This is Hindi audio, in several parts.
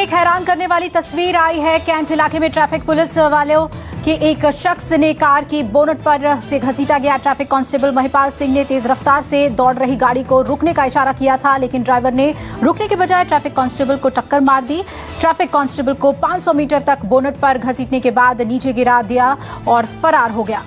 एक हैरान करने वाली तस्वीर आई है। कैंट इलाके में ट्रैफिक पुलिस वालों के एक शख्स ने कार की बोनट पर से घसीटा गया। ट्रैफिक कांस्टेबल महिपाल सिंह ने तेज रफ्तार से दौड़ रही गाड़ी को रुकने का इशारा किया था, लेकिन ड्राइवर ने रुकने के बजाय ट्रैफिक कांस्टेबल को टक्कर मार दी। ट्रैफिक कांस्टेबल को 500 मीटर तक बोनट पर घसीटने के बाद नीचे गिरा दिया और फरार हो गया।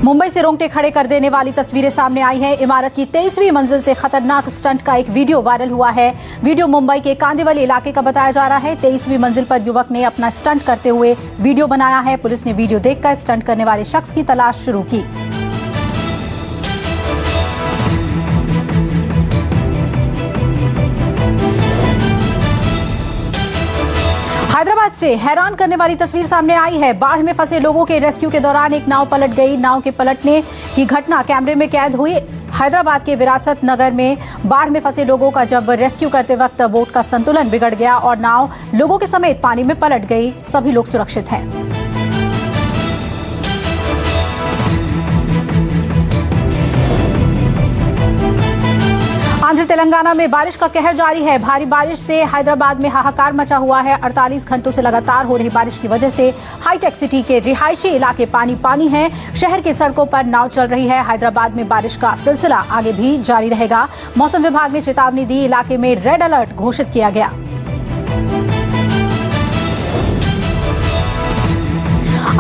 मुंबई से रोंगटे खड़े कर देने वाली तस्वीरें सामने आई हैं। इमारत की 23वीं मंजिल से खतरनाक स्टंट का एक वीडियो वायरल हुआ है। वीडियो मुंबई के कांदिवली इलाके का बताया जा रहा है। 23वीं मंजिल पर युवक ने अपना स्टंट करते हुए वीडियो बनाया है। पुलिस ने वीडियो देखकर स्टंट करने वाले शख्स की तलाश शुरू की। हैदराबाद से हैरान करने वाली तस्वीर सामने आई है। बाढ़ में फंसे लोगों के रेस्क्यू के दौरान एक नाव पलट गई। नाव के पलटने की घटना कैमरे में कैद हुई। हैदराबाद के विरासत नगर में बाढ़ में फंसे लोगों का जब रेस्क्यू करते वक्त बोट का संतुलन बिगड़ गया और नाव लोगों के समेत पानी में पलट गई। सभी लोग सुरक्षित हैं। आंध्र तेलंगाना में बारिश का कहर जारी है। भारी बारिश से हैदराबाद में हाहाकार मचा हुआ है। 48 घंटों से लगातार हो रही बारिश की वजह से हाईटेक सिटी के रिहायशी इलाके पानी पानी हैं। शहर की सड़कों पर नाव चल रही है। हैदराबाद में बारिश का सिलसिला आगे भी जारी रहेगा। मौसम विभाग ने चेतावनी दी। इलाके में रेड अलर्ट घोषित किया गया।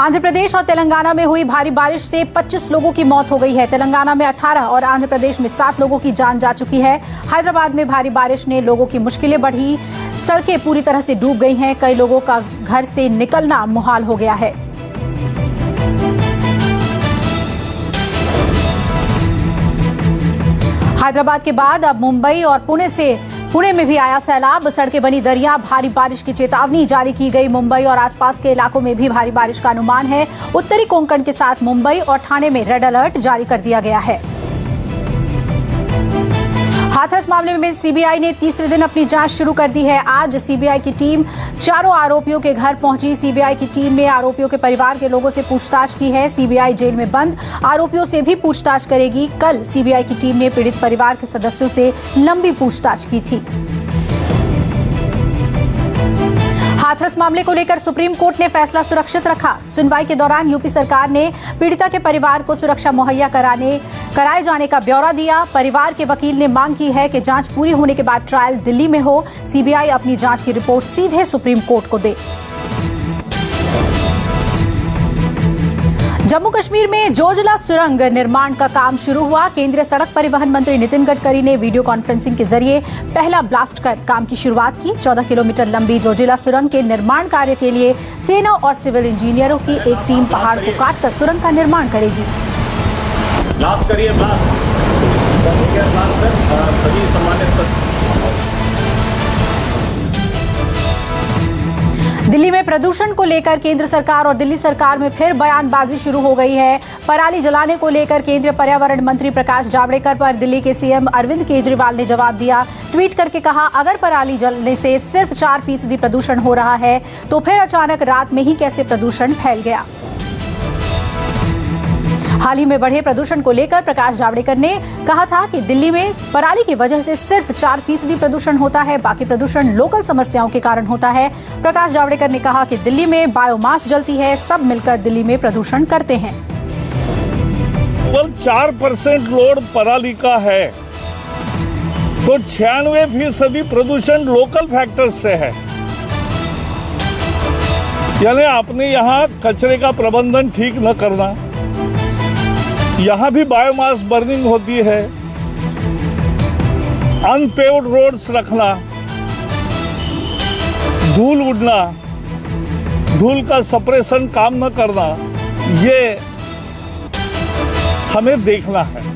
आंध्र प्रदेश और तेलंगाना में हुई भारी बारिश से 25 लोगों की मौत हो गई है। तेलंगाना में 18 और आंध्र प्रदेश में 7 लोगों की जान जा चुकी है। हैदराबाद में भारी बारिश ने लोगों की मुश्किलें बढ़ी। सड़कें पूरी तरह से डूब गई हैं। कई लोगों का घर से निकलना मुहाल हो गया है। हैदराबाद के बाद अब मुंबई और पुणे में भी आया सैलाब। सड़कें बनी दरिया। भारी बारिश की चेतावनी जारी की गई। मुंबई और आसपास के इलाकों में भी भारी बारिश का अनुमान है। उत्तरी कोंकण के साथ मुंबई और ठाणे में रेड अलर्ट जारी कर दिया गया है। हाथरस मामले में सीबीआई ने तीसरे दिन अपनी जांच शुरू कर दी है। आज सीबीआई की टीम चारों आरोपियों के घर पहुंची। सीबीआई की टीम ने आरोपियों के परिवार के लोगों से पूछताछ की है। सीबीआई जेल में बंद आरोपियों से भी पूछताछ करेगी। कल सीबीआई की टीम ने पीड़ित परिवार के सदस्यों से लंबी पूछताछ की थी। हाथरस मामले को लेकर सुप्रीम कोर्ट ने फैसला सुरक्षित रखा। सुनवाई के दौरान यूपी सरकार ने पीड़िता के परिवार को सुरक्षा मुहैया कराए जाने का ब्यौरा दिया। परिवार के वकील ने मांग की है कि जांच पूरी होने के बाद ट्रायल दिल्ली में हो। सीबीआई अपनी जांच की रिपोर्ट सीधे सुप्रीम कोर्ट को दे। जम्मू कश्मीर में जोजिला सुरंग निर्माण का काम शुरू हुआ। केंद्रीय सड़क परिवहन मंत्री नितिन गडकरी ने वीडियो कॉन्फ्रेंसिंग के जरिए पहला ब्लास्ट कर काम की शुरुआत की। 14 किलोमीटर लंबी जोजिला सुरंग के निर्माण कार्य के लिए सेना और सिविल इंजीनियरों की एक टीम पहाड़ को काटकर सुरंग का निर्माण करेगी। दिल्ली में प्रदूषण को लेकर केंद्र सरकार और दिल्ली सरकार में फिर बयानबाजी शुरू हो गई है। पराली जलाने को लेकर केंद्रीय पर्यावरण मंत्री प्रकाश जावड़ेकर पर दिल्ली के सीएम अरविंद केजरीवाल ने जवाब दिया। ट्वीट करके कहा, अगर पराली जलने से सिर्फ 4% प्रदूषण हो रहा है तो फिर अचानक रात में ही कैसे प्रदूषण फैल गया। हाल ही में बढ़े प्रदूषण को लेकर प्रकाश जावड़ेकर ने कहा था कि दिल्ली में पराली की वजह से सिर्फ 4% प्रदूषण होता है, बाकी प्रदूषण लोकल समस्याओं के कारण होता है। प्रकाश जावड़ेकर ने कहा कि दिल्ली में बायोमास जलती है, सब मिलकर दिल्ली में प्रदूषण करते हैं। केवल 4% लोड पराली का है तो 96% प्रदूषण लोकल फैक्टर्स से है। यानी आपने यहाँ कचरे का प्रबंधन ठीक न करना, यहाँ भी बायोमास बर्निंग होती है, अनपेव्ड रोड्स रखना, धूल उड़ना, धूल का सप्रेशन काम न करना, ये हमें देखना है।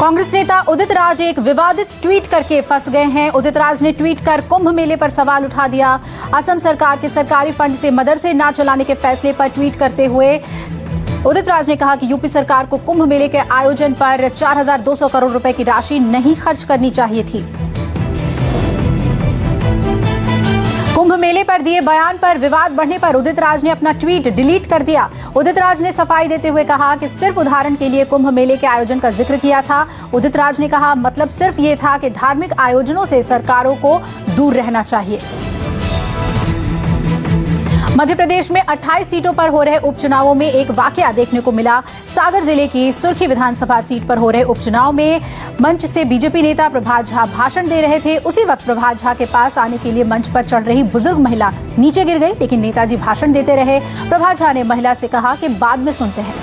कांग्रेस नेता उदित राज एक विवादित ट्वीट करके फंस गए हैं। उदित राज ने ट्वीट कर कुंभ मेले पर सवाल उठा दिया। असम सरकार के सरकारी फंड से मदरसे ना चलाने के फैसले पर ट्वीट करते हुए उदित राज ने कहा कि यूपी सरकार को कुंभ मेले के आयोजन पर 4,200 करोड़ रुपए की राशि नहीं खर्च करनी चाहिए थी। कुंभ मेले पर दिए बयान पर विवाद बढ़ने पर उदित राज ने अपना ट्वीट डिलीट कर दिया। उदित राज ने सफाई देते हुए कहा कि सिर्फ उदाहरण के लिए कुंभ मेले के आयोजन का जिक्र किया था। उदित राज ने कहा मतलब सिर्फ ये था कि धार्मिक आयोजनों से सरकारों को दूर रहना चाहिए। मध्य प्रदेश में 28 सीटों पर हो रहे उपचुनावों में एक वाकया देखने को मिला। सागर जिले की सुर्खी विधानसभा सीट पर हो रहे उपचुनाव में मंच से बीजेपी नेता प्रभात झा भाषण दे रहे थे। उसी वक्त प्रभात झा के पास आने के लिए मंच पर चढ़ रही बुजुर्ग महिला नीचे गिर गई, लेकिन नेताजी भाषण देते रहे। प्रभात झा ने महिला से कहा कि बाद में सुनते हैं।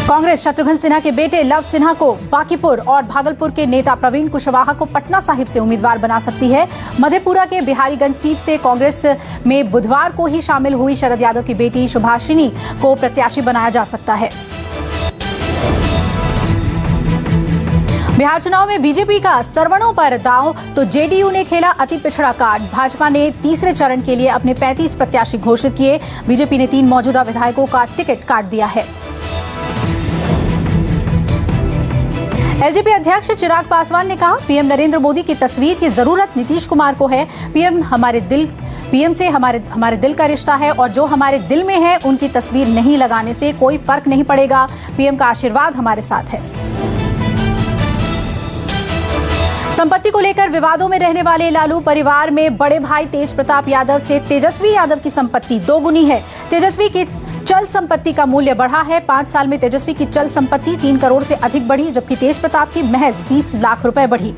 कांग्रेस शत्रुघ्न सिन्हा के बेटे लव सिन्हा को बांकीपुर और भागलपुर के नेता प्रवीण कुशवाहा को पटना साहिब से उम्मीदवार बना सकती है। मधेपुरा के बिहारीगंज सीट से कांग्रेस में बुधवार को ही शामिल हुई शरद यादव की बेटी सुभाषिनी को प्रत्याशी बनाया जा सकता है। बिहार चुनाव में बीजेपी का सर्वणों पर दांव तो जेडीयू ने खेला अति पिछड़ा कार्ड। भाजपा ने तीसरे चरण के लिए अपने 35 प्रत्याशी घोषित किए। बीजेपी ने 3 मौजूदा विधायकों का टिकट काट दिया है। एलजेपी अध्यक्ष चिराग पासवान ने कहा पीएम नरेंद्र मोदी की तस्वीर की जरूरत नीतीश कुमार को है। पीएम से हमारे दिल का रिश्ता है और जो हमारे दिल में है उनकी तस्वीर नहीं लगाने से कोई फर्क नहीं पड़ेगा। पीएम का आशीर्वाद हमारे साथ है। संपत्ति को लेकर विवादों में रहने वाले लालू परिवार में बड़े भाई तेज प्रताप यादव से तेजस्वी यादव की संपत्ति दोगुनी है। तेजस्वी की चल संपत्ति का मूल्य बढ़ा है। 5 साल में तेजस्वी की चल संपत्ति 3 करोड़ से अधिक बढ़ी, जबकि तेज प्रताप की महज 20 लाख रुपए बढ़ी।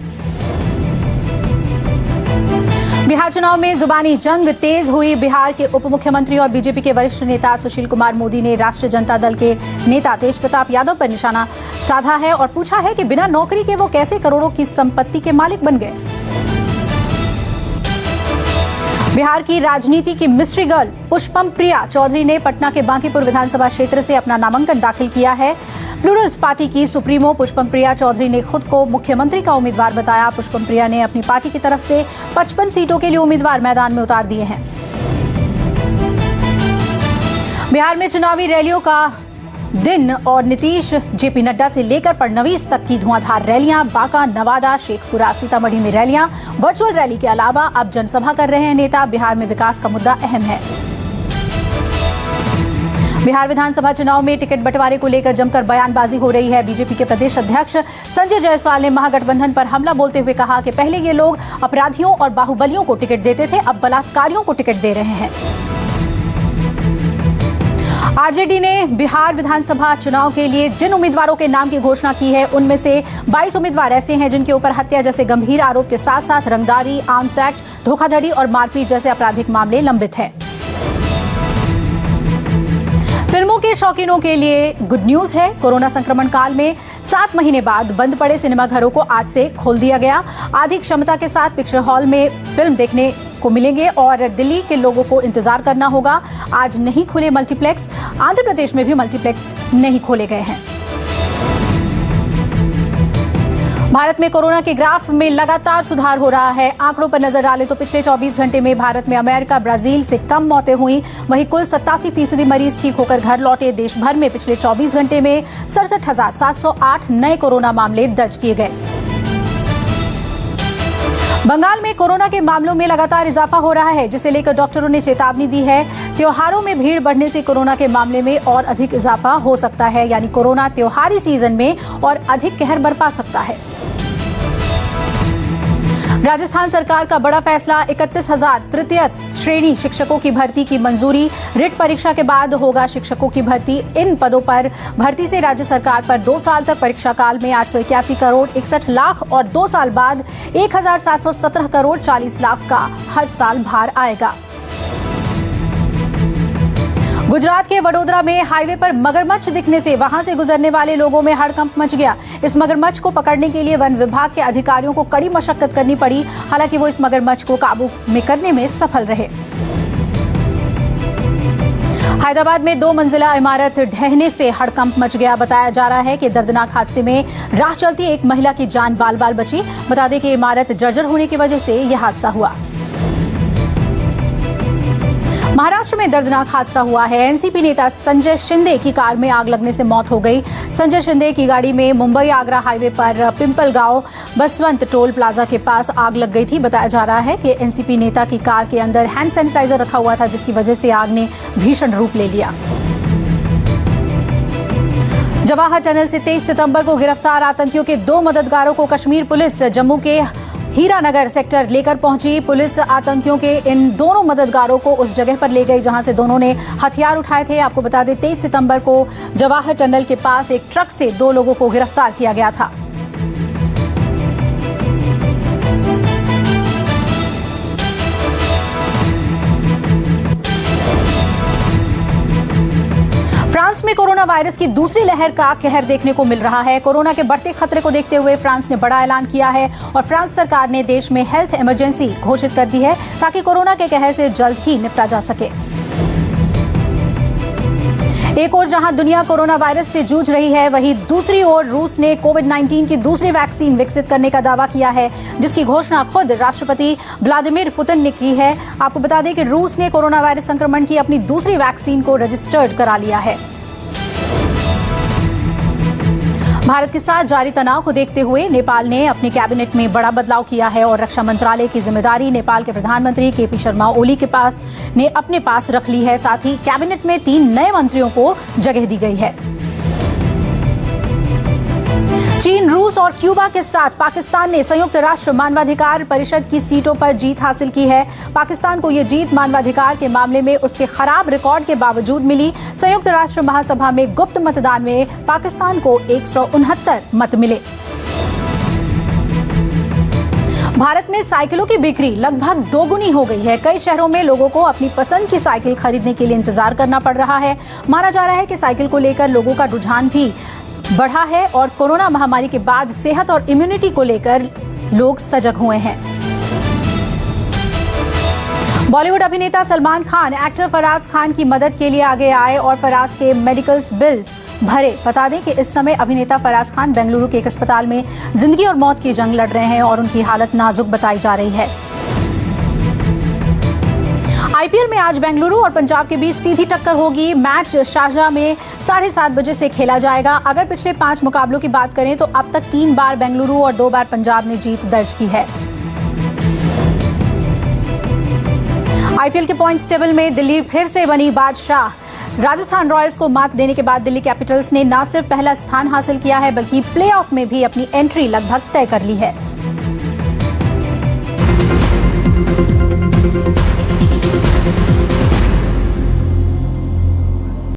बिहार चुनाव में जुबानी जंग तेज हुई। बिहार के उप मुख्यमंत्री और बीजेपी के वरिष्ठ नेता सुशील कुमार मोदी ने राष्ट्रीय जनता दल के नेता तेज प्रताप यादव पर निशाना साधा है और पूछा है कि बिना नौकरी के वो कैसे करोड़ों की संपत्ति के मालिक बन गए। बिहार की राजनीति की मिस्ट्री गर्ल पुष्पम प्रिया चौधरी ने पटना के बांकीपुर विधानसभा क्षेत्र से अपना नामांकन दाखिल किया है। प्लूरल्स पार्टी की सुप्रीमो पुष्पम प्रिया चौधरी ने खुद को मुख्यमंत्री का उम्मीदवार बताया। पुष्पम प्रिया ने अपनी पार्टी की तरफ से 55 सीटों के लिए उम्मीदवार मैदान में उतार दिए हैं। बिहार में चुनावी रैलियों का दिन और नीतीश जेपी नड्डा से लेकर फडणवीस तक की धुआंधार रैलियां। बांका, नवादा, शेखपुरा, सीतामढ़ी में रैलियां। वर्चुअल रैली के अलावा अब जनसभा कर रहे हैं नेता। बिहार में विकास का मुद्दा अहम है। बिहार विधानसभा चुनाव में टिकट बंटवारे को लेकर जमकर बयानबाजी हो रही है। बीजेपी के प्रदेश अध्यक्ष संजय जायसवाल ने महागठबंधन पर हमला बोलते हुए कहा कि पहले ये लोग अपराधियों और बाहुबलियों को टिकट देते थे, अब बलात्कारियों को टिकट दे रहे हैं। आरजेडी ने बिहार विधानसभा चुनाव के लिए जिन उम्मीदवारों के नाम की घोषणा की है उनमें से 22 उम्मीदवार ऐसे हैं जिनके ऊपर हत्या जैसे गंभीर आरोप के साथ साथ रंगदारी, आर्म्स एक्ट, धोखाधड़ी और मारपीट जैसे आपराधिक मामले लंबित हैं। फिल्मों के शौकीनों के लिए गुड न्यूज है। कोरोना संक्रमण काल में 7 महीने बाद बंद पड़े सिनेमाघरों को आज से खोल दिया गया। आधी क्षमता के साथ पिक्चर हॉल में फिल्म देखने को मिलेंगे और दिल्ली के लोगों को इंतजार करना होगा। आज नहीं खुले मल्टीप्लेक्स। आंध्र प्रदेश में भी मल्टीप्लेक्स नहीं खोले गए हैं। भारत में कोरोना के ग्राफ में लगातार सुधार हो रहा है। आंकड़ों पर नजर डालें तो पिछले 24 घंटे में भारत में अमेरिका, ब्राजील से कम मौतें हुई। वहीं कुल 87% मरीज ठीक होकर घर लौटे। देश भर में पिछले 24 घंटे में 67,708 नए कोरोना मामले दर्ज किए गए। बंगाल में कोरोना के मामलों में लगातार इजाफा हो रहा है, जिसे लेकर डॉक्टरों ने चेतावनी दी है। त्योहारों में भीड़ बढ़ने से कोरोना के मामले में और अधिक इजाफा हो सकता है, यानी कोरोना त्योहारी सीजन में और अधिक कहर बरपा सकता है। राजस्थान सरकार का बड़ा फैसला, 31,000 तृतीय श्रेणी शिक्षकों की भर्ती की मंजूरी। रिट परीक्षा के बाद होगा शिक्षकों की भर्ती। इन पदों पर भर्ती से राज्य सरकार पर 2 साल तक परीक्षा काल में 881 करोड़ 61 लाख और 2 साल बाद 1,717 करोड़ 40 लाख का हर साल भार आएगा। गुजरात के वडोदरा में हाईवे पर मगरमच्छ दिखने से वहां से गुजरने वाले लोगों में हड़कंप मच गया। इस मगरमच्छ को पकड़ने के लिए वन विभाग के अधिकारियों को कड़ी मशक्कत करनी पड़ी। हालांकि वो इस मगरमच्छ को काबू में करने में सफल रहे। हैदराबाद में 2 मंजिला इमारत ढहने से हड़कंप मच गया। बताया जा रहा है कि दर्दनाक हादसे में राह चलती एक महिला की जान बाल बाल बची। बता दें कि इमारत जर्जर होने की वजह से यह हादसा हुआ। महाराष्ट्र में दर्दनाक हादसा हुआ है। एनसीपी नेता संजय शिंदे की कार में आग लगने से मौत हो गई। संजय शिंदे की गाड़ी में मुंबई आगरा हाईवे पर पिंपलगांव बसवंत टोल प्लाजा के पास आग लग गई थी। बताया जा रहा है कि एनसीपी नेता की कार के अंदर हैंड सैनिटाइजर रखा हुआ था, जिसकी वजह से आग ने भीषण रूप ले लिया। जवाहर टनल से 23 सितंबर को गिरफ्तार आतंकियों के 2 मददगारों को कश्मीर पुलिस जम्मू के हीरानगर सेक्टर लेकर पहुंची। पुलिस आतंकियों के इन दोनों मददगारों को उस जगह पर ले गई जहां से दोनों ने हथियार उठाए थे। आपको बता दें 23 सितंबर को जवाहर टनल के पास एक ट्रक से 2 लोगों को गिरफ्तार किया गया था। फ्रांस में कोरोना वायरस की दूसरी लहर का कहर देखने को मिल रहा है। कोरोना के बढ़ते खतरे को देखते हुए फ्रांस ने बड़ा ऐलान किया है और फ्रांस सरकार ने देश में हेल्थ इमरजेंसी घोषित कर दी है ताकि कोरोना के कहर से जल्द ही निपटा जा सके। एक ओर जहां दुनिया कोरोना वायरस से जूझ रही है, वहीं दूसरी ओर रूस ने कोविड-19 की दूसरी वैक्सीन विकसित करने का दावा किया है, जिसकी घोषणा खुद राष्ट्रपति व्लादिमीर पुतिन ने की है। आपको बता दें कि रूस ने कोरोना वायरस संक्रमण की अपनी दूसरी वैक्सीन को रजिस्टर्ड करा लिया है। भारत के साथ जारी तनाव को देखते हुए नेपाल ने अपने कैबिनेट में बड़ा बदलाव किया है और रक्षा मंत्रालय की जिम्मेदारी नेपाल के प्रधानमंत्री केपी शर्मा ओली के पास ने अपने पास रख ली है। साथ ही कैबिनेट में 3 नए मंत्रियों को जगह दी गई है। चीन, रूस और क्यूबा के साथ पाकिस्तान ने संयुक्त राष्ट्र मानवाधिकार परिषद की सीटों पर जीत हासिल की है। पाकिस्तान को ये जीत मानवाधिकार के मामले में उसके खराब रिकॉर्ड के बावजूद मिली। संयुक्त राष्ट्र महासभा में गुप्त मतदान में पाकिस्तान को 169 मत मिले। भारत में साइकिलों की बिक्री लगभग 2 गुनी हो गई है। कई शहरों में लोगों को अपनी पसंद की साइकिल खरीदने के लिए इंतजार करना पड़ रहा है। माना जा रहा है कि साइकिल को लेकर लोगों का रुझान भी बढ़ा है और कोरोना महामारी के बाद सेहत और इम्यूनिटी को लेकर लोग सजग हुए हैं। बॉलीवुड अभिनेता सलमान खान एक्टर फराज खान की मदद के लिए आगे आए और फराज के मेडिकल बिल्स भरे। बता दें कि इस समय अभिनेता फराज खान बेंगलुरु के एक अस्पताल में जिंदगी और मौत की जंग लड़ रहे हैं और उनकी हालत नाजुक बताई जा रही है। आईपीएल में आज बेंगलुरु और पंजाब के बीच सीधी टक्कर होगी। मैच शारजाह में 7:30 बजे से खेला जाएगा। अगर पिछले 5 मुकाबलों की बात करें तो अब तक 3 बार बेंगलुरु और 2 बार पंजाब ने जीत दर्ज की है। आईपीएल के पॉइंट्स टेबल में दिल्ली फिर से बनी बादशाह। राजस्थान रॉयल्स को मात देने के बाद दिल्ली कैपिटल्स ने न सिर्फ पहला स्थान हासिल किया है, बल्कि प्लेऑफ में भी अपनी एंट्री लगभग तय कर ली है।